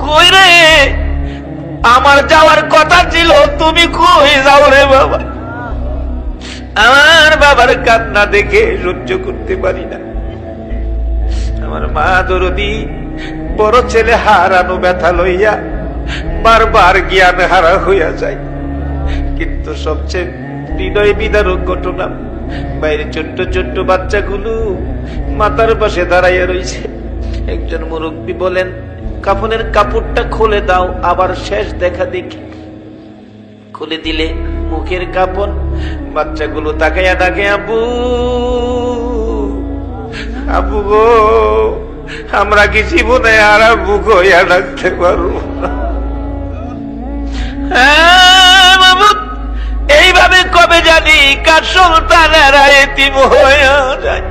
কই রে, আমার যাওয়ার কথা ছিল, তুমি কই যাও রে বাবা? আমার বাবার কান্না দেখে সহ্য করতে পারি না, আমার মা দরদি বড় ছেলে হারানো ব্যথা লইয়া বারবার জ্ঞান হারা হইয়া যায়। কিন্তু সবচেয়ে হৃদয় বিদারক ঘটনা, বাইরে ছোট্ট ছোট্ট বাচ্চাগুলো মাথার পাশে দাঁড়াইয়া রইছে। একজন মুরব্বী বলেন, কাফনের কাপড়টা খুলে দাও, আবার শেষ দেখা দেখি। খুলে দিলে মুখের কাপড়, বাচ্চাগুলো তাকাইয়া ডাকে, আবু আবু গো, আমরা কি জীবনে আর আবু গইয়া ডাকতে পারবো না? এইভাবে কবে জানি কার সন্তানেরা এতিম হইয়া যায়,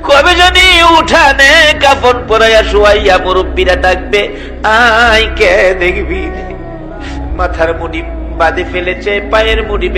কবে জানি উঠানে কাফন পরাইয়া শুয়াইয়া মুরব্বীরা ডাকবে, আয় কে দেখবি। মাথার মুড়ি বাঁধে ফেলেছে, পায়ের মুড়ি